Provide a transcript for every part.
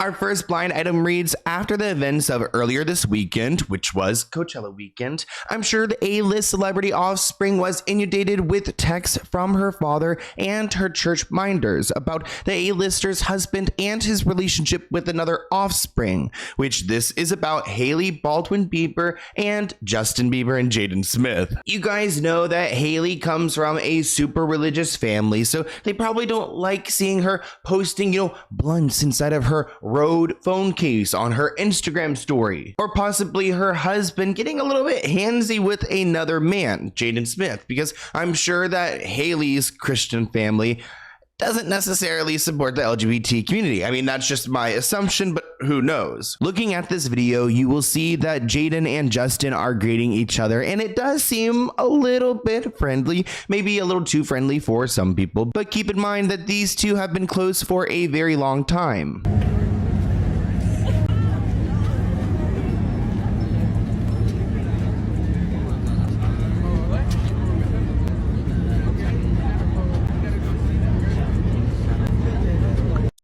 Our first blind item reads, after the events of earlier this weekend, which was Coachella weekend, I'm sure the A-list celebrity offspring was inundated with texts from her father and her church minders about the A-lister's husband and his relationship with another offspring, which this is about Hailey Baldwin Bieber and Justin Bieber and Jaden Smith. You guys know that Hailey comes from a super religious family, so they probably don't like seeing her posting, blunts inside of her Rode phone case on her Instagram story, or possibly her husband getting a little bit handsy with another man, Jaden Smith, because I'm sure that Hailey's Christian family doesn't necessarily support the LGBT community. I mean, that's just my assumption, but who knows? Looking at this video, you will see that Jaden and Justin are greeting each other, and it does seem a little bit friendly, maybe a little too friendly for some people, but keep in mind that these two have been close for a very long time.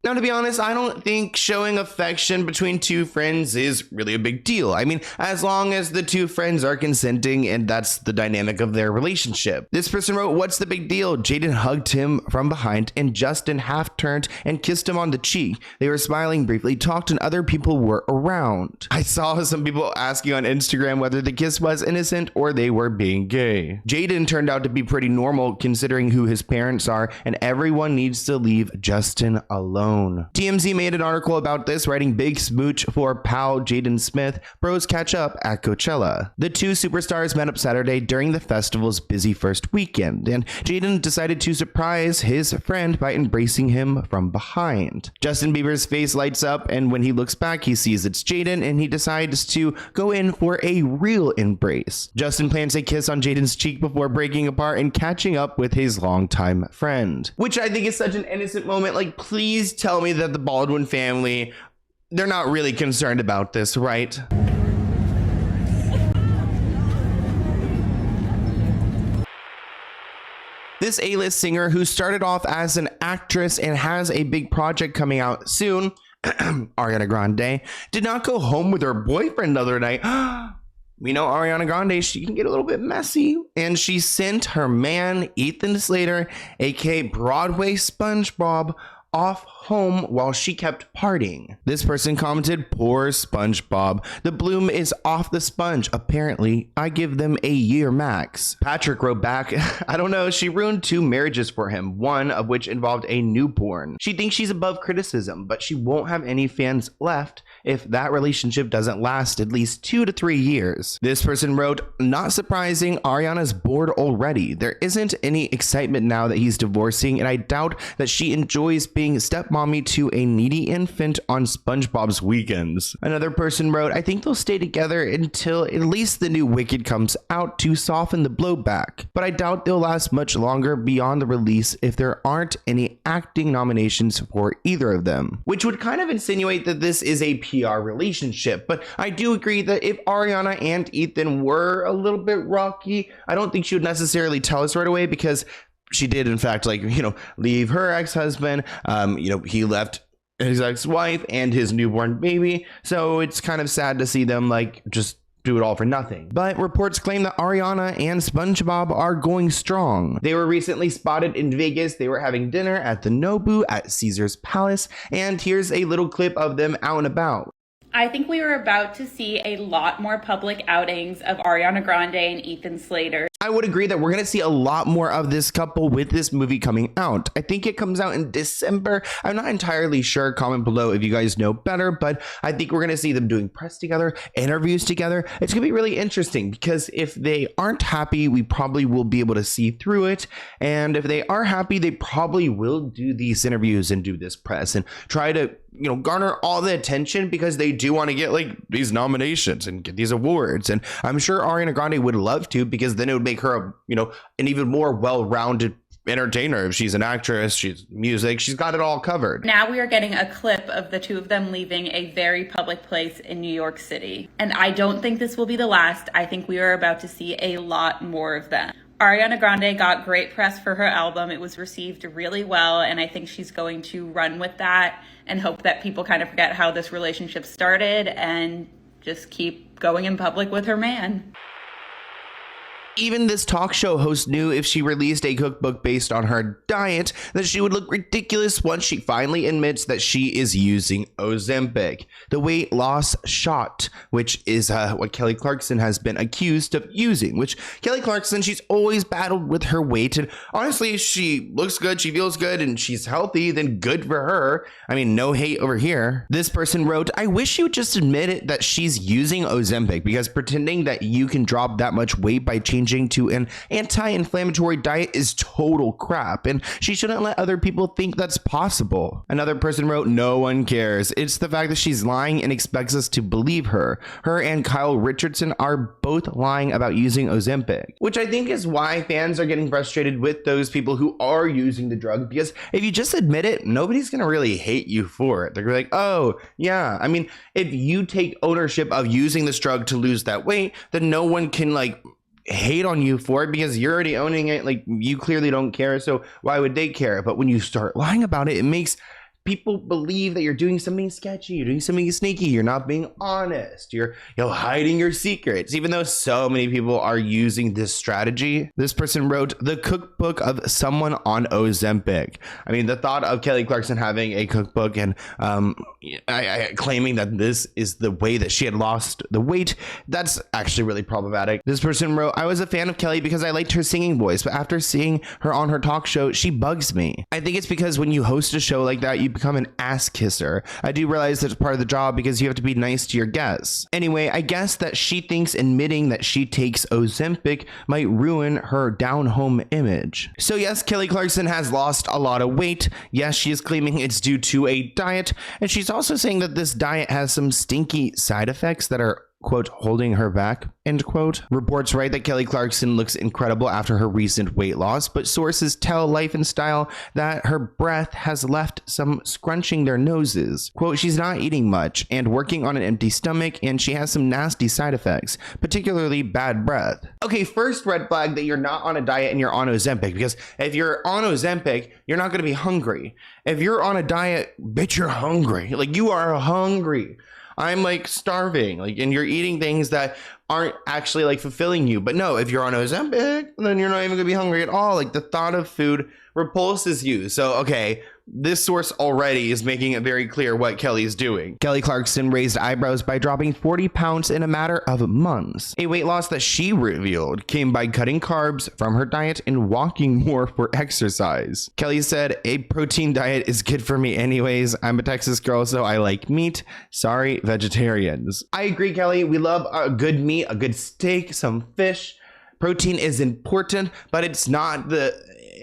Now, to be honest, I don't think showing affection between two friends is really a big deal. I mean, as long as the two friends are consenting and that's the dynamic of their relationship. This person wrote, what's the big deal? Jaden hugged him from behind and Justin half turned and kissed him on the cheek. They were smiling briefly, talked, and other people were around. I saw some people asking on Instagram whether the kiss was innocent or they were being gay. Jaden turned out to be pretty normal considering who his parents are, and everyone needs to leave Justin alone. TMZ made an article about this, writing big smooch for pal Jaden Smith. Bros catch up at Coachella. The two superstars met up Saturday during the festival's busy first weekend, and Jaden decided to surprise his friend by embracing him from behind. Justin Bieber's face lights up, and when he looks back, he sees it's Jaden, and he decides to go in for a real embrace. Justin plants a kiss on Jaden's cheek before breaking apart and catching up with his longtime friend, which I think is such an innocent moment. Like, please tell me that the Baldwin family, they're not really concerned about this, right? This A-list singer, who started off as an actress and has a big project coming out soon, Ariana Grande, did not go home with her boyfriend the other night. We know Ariana Grande, she can get a little bit messy, and she sent her man, Ethan Slater, aka Broadway SpongeBob, off home while she kept partying. This person commented, poor SpongeBob. The bloom is off the sponge. Apparently, I give them a year max. Patrick wrote back, I don't know, she ruined 2 marriages for him, one of which involved a newborn. She thinks she's above criticism, but she won't have any fans left if that relationship doesn't last at least 2 to 3 years. This person wrote, not surprising, Ariana's bored already. There isn't any excitement now that he's divorcing, and I doubt that she enjoys being stepmommy to a needy infant on SpongeBob's weekends. Another person wrote, I think they'll stay together until at least the new Wicked comes out to soften the blowback, but I doubt they'll last much longer beyond the release if there aren't any acting nominations for either of them, which would kind of insinuate that this is a PR relationship. But I do agree that if Ariana and Ethan were a little bit rocky, I don't think she would necessarily tell us right away, because she did, in fact, leave her ex-husband. He left his ex-wife and his newborn baby. So it's kind of sad to see them just do it all for nothing. But reports claim that Ariana and SpongeBob are going strong. They were recently spotted in Vegas. They were having dinner at the Nobu at Caesar's Palace. And here's a little clip of them out and about. I think we were about to see a lot more public outings of Ariana Grande and Ethan Slater. I would agree that we're going to see a lot more of this couple with this movie coming out. I think it comes out in December. I'm not entirely sure. Comment below if you guys know better, but I think we're going to see them doing press together, interviews together. It's going to be really interesting, because if they aren't happy, we probably will be able to see through it. And if they are happy, they probably will do these interviews and do this press and try to, garner all the attention, because they do want to get these nominations and get these awards. And I'm sure Ariana Grande would love to, because then it would make her an even more well-rounded entertainer. If she's an actress, she's music, she's got it all covered. Now we are getting a clip of the two of them leaving a very public place in New York City. And I don't think this will be the last. I think we are about to see a lot more of them. Ariana Grande got great press for her album. It was received really well, and I think she's going to run with that and hope that people kind of forget how this relationship started and just keep going in public with her man. Even this talk show host knew if she released a cookbook based on her diet that she would look ridiculous once she finally admits that she is using Ozempic, the weight loss shot, which is what Kelly Clarkson has been accused of using, which Kelly Clarkson, she's always battled with her weight, and honestly, if she looks good, she feels good, and she's healthy, then good for her. I mean, no hate over here. This person wrote, I wish you would just admit it that she's using Ozempic, because pretending that you can drop that much weight by changing to an anti-inflammatory diet is total crap, and she shouldn't let other people think that's possible. Another person wrote, no one cares. It's the fact that she's lying and expects us to believe her. Her and Kyle Richardson are both lying about using Ozempic, which I think is why fans are getting frustrated with those people who are using the drug, because if you just admit it, nobody's gonna really hate you for it. They're like, oh yeah, I mean, if you take ownership of using this drug to lose that weight, then no one can like hate on you for it because you're already owning it. Like, you clearly don't care, so why would they care? But when you start lying about it, it makes people believe that you're doing something sketchy, you're doing something sneaky, you're not being honest, you're hiding your secrets, even though so many people are using this strategy. This person wrote, the cookbook of someone on Ozempic. I mean, the thought of Kelly Clarkson having a cookbook and claiming that this is the way that she had lost the weight, that's actually really problematic. This person wrote, I was a fan of Kelly because I liked her singing voice, but after seeing her on her talk show, she bugs me. I think it's because when you host a show like that, you become an ass kisser. I do realize that's part of the job because you have to be nice to your guests. Anyway, I guess that she thinks admitting that she takes Ozempic might ruin her down-home image. So yes, Kelly Clarkson has lost a lot of weight. Yes, she is claiming it's due to a diet, and she's also saying that this diet has some stinky side effects that are, quote, holding her back, end quote. Reports write that Kelly Clarkson looks incredible after her recent weight loss, but sources tell Life and Style that her breath has left some scrunching their noses. Quote, she's not eating much and working on an empty stomach, and she has some nasty side effects, particularly bad breath. Okay, first red flag that you're not on a diet and you're on Ozempic, because if you're on Ozempic, you're not going to be hungry. If you're on a diet, bitch, you're hungry. Like, you are hungry. I'm like starving, like, and you're eating things that aren't actually like fulfilling you. But no, if you're on Ozempic, then you're not even gonna be hungry at all. Like, the thought of food repulses you. So, okay, this source already is making it very clear what Kelly's doing. Kelly Clarkson raised eyebrows by dropping 40 pounds in a matter of months. A weight loss that she revealed came by cutting carbs from her diet and walking more for exercise. Kelly said, a protein diet is good for me anyways. I'm a Texas girl, so I like meat. Sorry, vegetarians. I agree, Kelly. We love a good meat, a good steak, some fish. Protein is important, but it's not the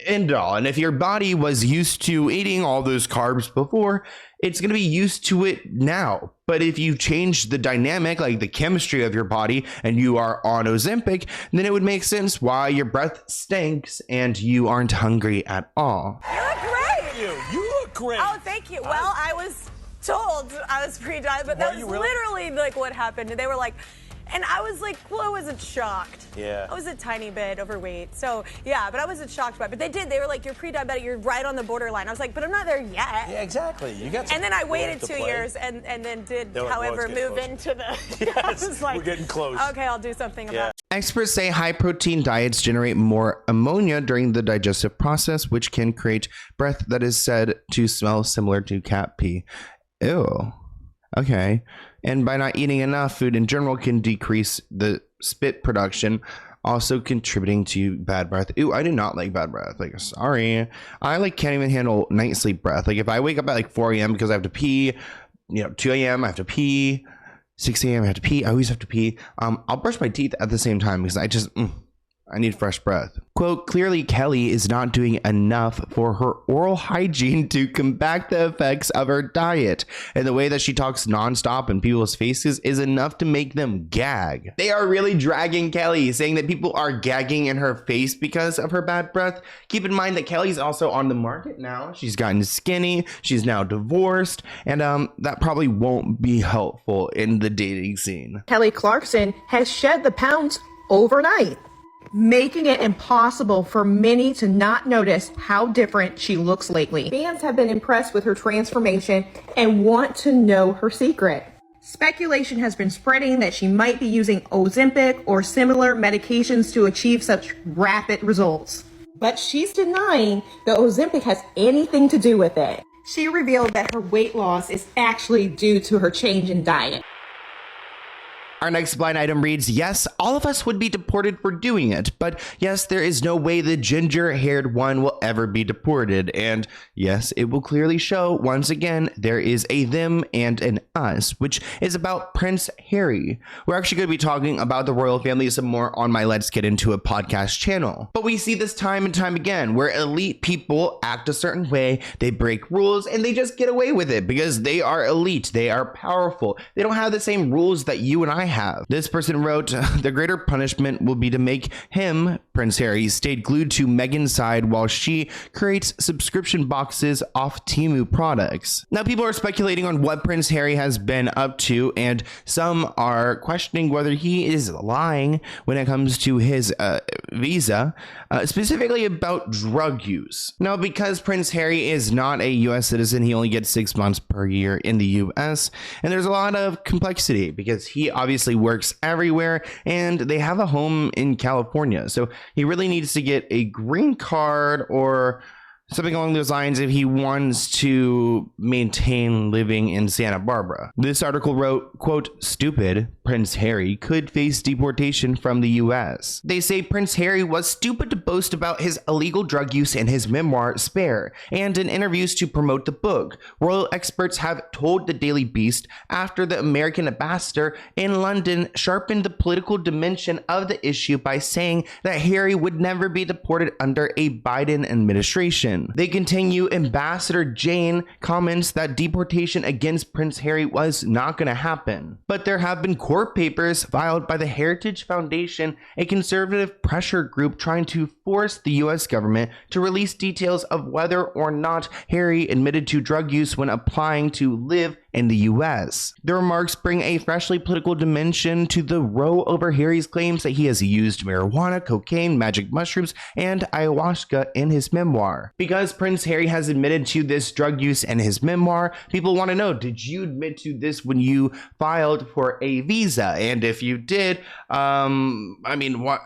end all. And if your body was used to eating all those carbs before, it's going to be used to it now. But if you change the dynamic, like the chemistry of your body, and you are on Ozempic, then it would make sense why your breath stinks and you aren't hungry at all. You look great. You look great. Oh, thank you. Well, I was told I was pre-diet, but that was literally like what happened. They were like, and I was like, well, I wasn't shocked. Yeah. I was a tiny bit overweight. So, yeah, but I wasn't shocked by it. But they were like, you're pre-diabetic, you're right on the borderline. I was like, but I'm not there yet. Yeah, exactly. You got some And then I waited to 2 play. years and then did, They're like, well, however, it's getting move closer. into the... Yes, I was like, we're getting close. Okay, I'll do something about it. Experts say high protein diets generate more ammonia during the digestive process, which can create breath that is said to smell similar to cat pee. Ew. Okay. And by not eating enough, food in general can decrease the spit production, also contributing to bad breath. Ew, I do not like bad breath. Like, sorry. I like can't even handle night sleep breath. Like, if I wake up at like 4 a.m. because I have to pee, 2 a.m. I have to pee, 6 a.m. I have to pee. I always have to pee. I'll brush my teeth at the same time because I need fresh breath. Quote, clearly Kelly is not doing enough for her oral hygiene to combat the effects of her diet. And the way that she talks nonstop in people's faces is enough to make them gag. They are really dragging Kelly, saying that people are gagging in her face because of her bad breath. Keep in mind that Kelly's also on the market now. She's gotten skinny. She's now divorced. And that probably won't be helpful in the dating scene. Kelly Clarkson has shed the pounds overnight. making it impossible for many to not notice how different she looks lately. Fans have been impressed with her transformation and want to know her secret. Speculation has been spreading that she might be using Ozempic or similar medications to achieve such rapid results. But she's denying that Ozempic has anything to do with it. She revealed that her weight loss is actually due to her change in diet. Our next blind item reads, yes, all of us would be deported for doing it, but yes, there is no way the ginger-haired one will ever be deported. And yes, it will clearly show, once again, there is a them and an us, which is about Prince Harry. We're actually going to be talking about the royal family some more on my Let's Get Into It podcast channel. But we see this time and time again, where elite people act a certain way, they break rules, and they just get away with it because they are elite, they are powerful. They don't have the same rules that you and I have. This person wrote, the greater punishment will be to make him, Prince Harry, stay glued to Meghan's side while she creates subscription boxes off Temu products. Now, people are speculating on what Prince Harry has been up to, and some are questioning whether he is lying when it comes to his visa, specifically about drug use. Now, because Prince Harry is not a U.S. citizen, he only gets 6 months per year in the U.S., and there's a lot of complexity because he obviously works everywhere and they have a home in California. So he really needs to get a green card or something along those lines if he wants to maintain living in Santa Barbara. This article wrote, quote, stupid, Prince Harry could face deportation from the US. They say Prince Harry was stupid to boast about his illegal drug use in his memoir, Spare, and in interviews to promote the book. Royal experts have told the Daily Beast after the American ambassador in London sharpened the political dimension of the issue by saying that Harry would never be deported under a Biden administration. They continue, Ambassador Jaden comments that deportation against Prince Harry was not going to happen. But there have been court papers filed by the Heritage Foundation, a conservative pressure group trying to force the US government to release details of whether or not Harry admitted to drug use when applying to live in the US. The remarks bring a freshly political dimension to the row over Harry's claims that he has used marijuana, cocaine, magic mushrooms, and ayahuasca in his memoir. Because Prince Harry has admitted to this drug use in his memoir, people want to know, did you admit to this when you filed for a visa? And if you did, what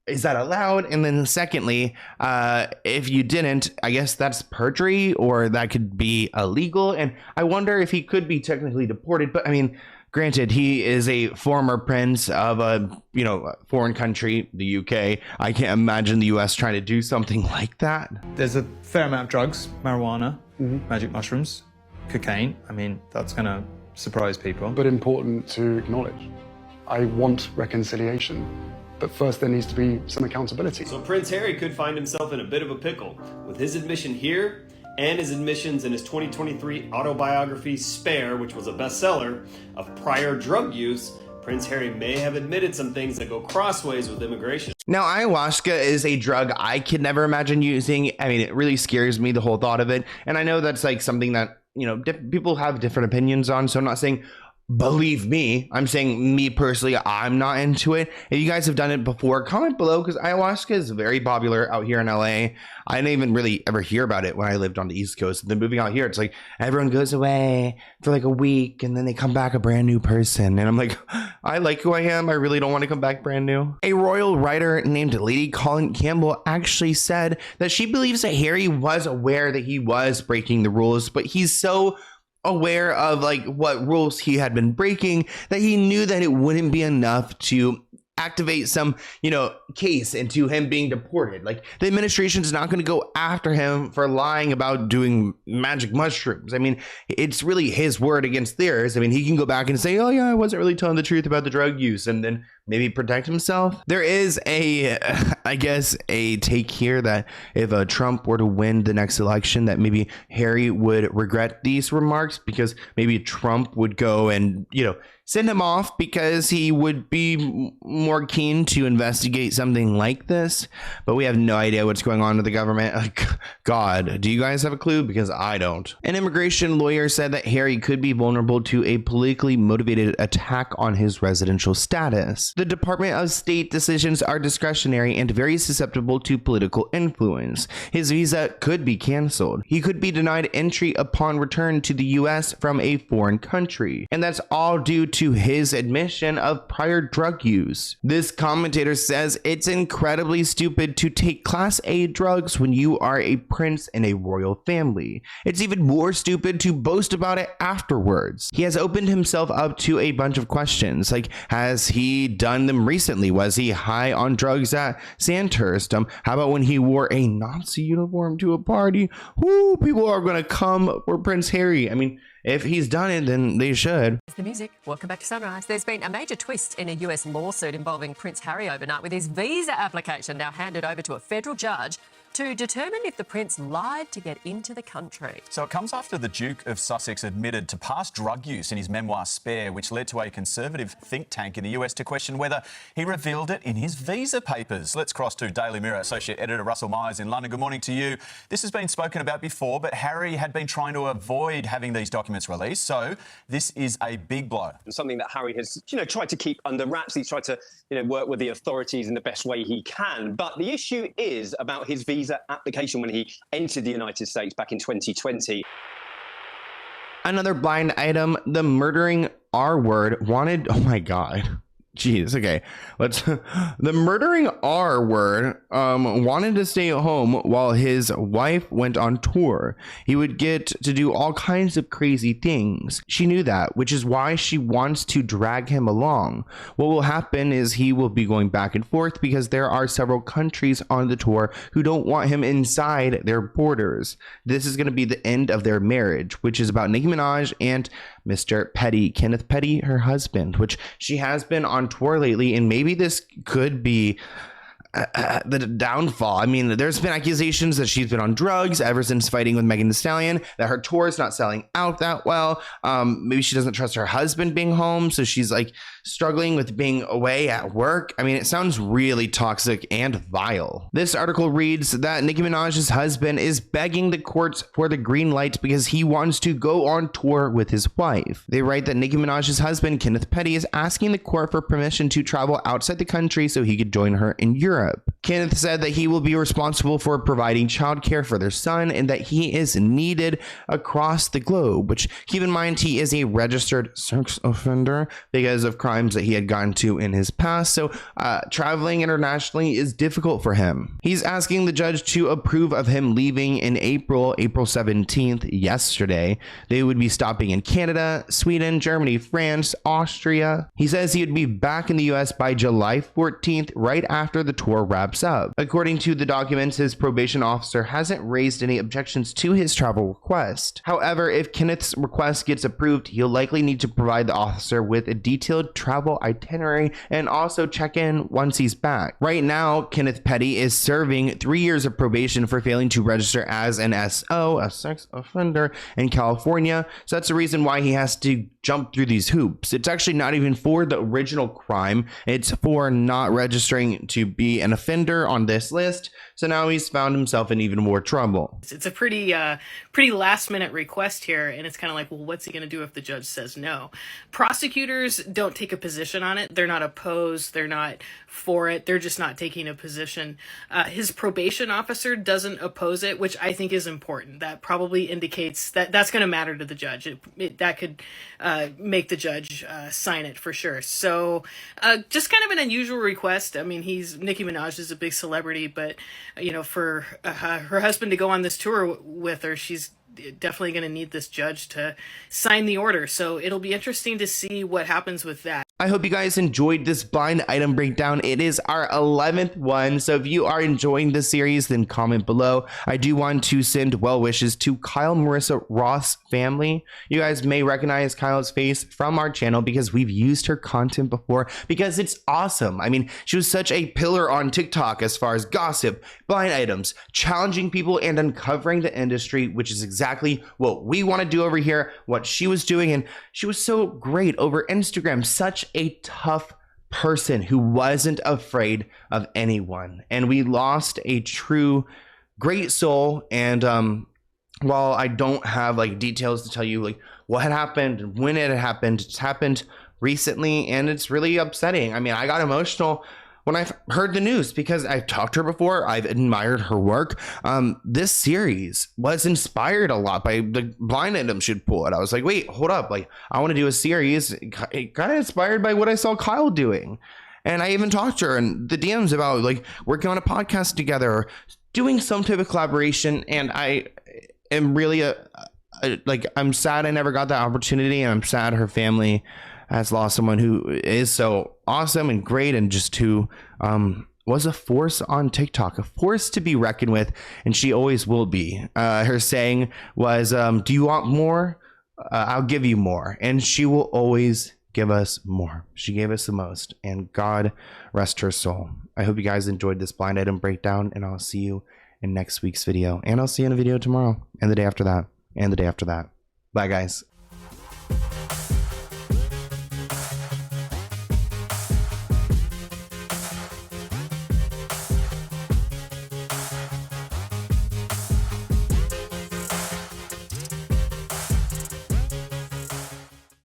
is that allowed? And then secondly, if you didn't, I guess that's perjury or that could be illegal. And I wonder if he could be technically deported. But I mean, granted, he is a former prince of a foreign country, the UK. I can't imagine the US trying to do something like that. There's a fair amount of drugs, marijuana, magic mushrooms, cocaine. I mean, that's going to surprise people. But important to acknowledge. I want reconciliation. But first there needs to be some accountability. So Prince Harry could find himself in a bit of a pickle with his admission here and his admissions in his 2023 autobiography Spare, which was a bestseller, of prior drug use. Prince Harry may have admitted some things that go crossways with immigration. Now, ayahuasca is a drug I could never imagine using. I mean, it really scares me, the whole thought of it. And I know that's like something that, people have different opinions on. So I'm not saying believe me, I'm saying me personally, I'm not into it. If you guys have done it before, comment below, because ayahuasca is very popular out here in LA. I didn't even really ever hear about it when I lived on the East Coast. And then moving out here, it's like everyone goes away for like a week and then they come back a brand new person. And I'm like, I like who I am. I really don't want to come back brand new. A royal writer named Lady Colin Campbell actually said that she believes that Harry was aware that he was breaking the rules, but he's so aware of like what rules he had been breaking that he knew that it wouldn't be enough to activate some case into him being deported. Like, the administration's not going to go after him for lying about doing magic mushrooms. I mean, it's really his word against theirs. I mean, he can go back and say, oh yeah, I wasn't really telling the truth about the drug use, and then maybe protect himself. There is a take here that if Trump were to win the next election, that maybe Harry would regret these remarks, because maybe Trump would go and send him off because he would be more keen to investigate something like this. But we have no idea what's going on with the government. God, do you guys have a clue? Because I don't. An immigration lawyer said that Harry could be vulnerable to a politically motivated attack on his residential status. The Department of State decisions are discretionary and very susceptible to political influence. His visa could be canceled. He could be denied entry upon return to the US from a foreign country. And that's all due to his admission of prior drug use. This commentator says it's incredibly stupid to take Class A drugs when you are a prince in a royal family. It's even more stupid to boast about it afterwards. He has opened himself up to a bunch of questions, like, has he done them recently? Was he high on drugs at Sandhurst? How about when he wore a Nazi uniform to a party? Whoo, people are gonna come for Prince Harry. I mean, if he's done it, then they should. The music. Welcome back to Sunrise. There's been a major twist in a US lawsuit involving Prince Harry overnight, with his visa application now handed over to a federal judge to determine if the prince lied to get into the country. So it comes after the Duke of Sussex admitted to past drug use in his memoir Spare, which led to a conservative think tank in the US to question whether he revealed it in his visa papers. Let's cross to Daily Mirror Associate Editor Russell Myers in London. Good morning to you. This has been spoken about before, but Harry had been trying to avoid having these documents released, so this is a big blow. And something that Harry has, tried to keep under wraps. He's tried to, work with the authorities in the best way he can. But the issue is about his visa application when he entered the United States back in 2020. Another blind item, the murdering R word wanted, oh my God. Jeez, okay. The murdering R word wanted to stay at home while his wife went on tour. He would get to do all kinds of crazy things. She knew that, which is why she wants to drag him along. What will happen is he will be going back and forth because there are several countries on the tour who don't want him inside their borders. This is going to be the end of their marriage, which is about Nicki Minaj and Mr. Petty, Kenneth Petty, her husband, which she has been on tour lately, and maybe this could be the downfall. I mean, there's been accusations that she's been on drugs ever since fighting with Megan Thee Stallion, that her tour is not selling out that well. Maybe she doesn't trust her husband being home, so she's like struggling with being away at work. I mean, it sounds really toxic and vile. This article reads that Nicki Minaj's husband is begging the courts for the green light because he wants to go on tour with his wife. They write that Nicki Minaj's husband, Kenneth Petty, is asking the court for permission to travel outside the country so he could join her in Europe. Kenneth said that he will be responsible for providing childcare for their son and that he is needed across the globe, which, keep in mind, he is a registered sex offender because of crimes that he had gotten to in his past, so traveling internationally is difficult for him. He's asking the judge to approve of him leaving in April 17th, yesterday. They would be stopping in Canada, Sweden, Germany, France, Austria. He says he would be back in the US by July 14th, right after the tour wraps up. According to the documents, his probation officer hasn't raised any objections to his travel request. However, if Kenneth's request gets approved, he'll likely need to provide the officer with a detailed travel itinerary and also check in once he's back. Right now, Kenneth Petty is serving 3 years of probation for failing to register as an SO, a sex offender, in California. So that's the reason why he has to jump through these hoops. It's actually not even for the original crime. It's for not registering to be an offender on this list. So now he's found himself in even more trouble. It's a pretty last minute request here, and it's kind of like, well, what's he going to do if the judge says no? Prosecutors don't take a position on it. They're not opposed. They're not for it. They're just not taking a position. His probation officer doesn't oppose it, which I think is important. That probably indicates that that's going to matter to the judge. That could make the judge sign it for sure. So just kind of an unusual request. I mean, Nicki Minaj is a big celebrity, but for her husband to go on this tour with her, she's definitely going to need this judge to sign the order. So it'll be interesting to see what happens with that. I hope you guys enjoyed this blind item breakdown. It is our 11th one, so if you are enjoying this series, then comment below. I do want to send well wishes to Kyle, Marissa, Ross family. You guys may recognize Kyle's face from our channel because we've used her content before because it's awesome. I mean, she was such a pillar on TikTok as far as gossip, blind items, challenging people, and uncovering the industry, which is exactly what we want to do over here, what she was doing, and she was so great over Instagram. Such a tough person who wasn't afraid of anyone, and we lost a true great soul. And while I don't have like details to tell you like what had happened and when it had happened, it's happened recently, and it's really upsetting. I mean, I got emotional when I heard the news because I've talked to her before. I've admired her work. This series was inspired a lot by the blind item she'd pull it. I was like, wait, hold up. Like, I want to do a series kind of inspired by what I saw Kyle doing. And I even talked to her in the DMs about like working on a podcast together or doing some type of collaboration. And I am really I'm sad I never got that opportunity, and I'm sad her family has lost someone who is so awesome and great, and just who was a force on TikTok, a force to be reckoned with, and she always will be. Her saying was, do you want more? I'll give you more. And she will always give us more. She gave us the most, and God rest her soul. I hope you guys enjoyed this blind item breakdown, and I'll see you in next week's video, and I'll see you in a video tomorrow, and the day after that, and the day after that. Bye, guys.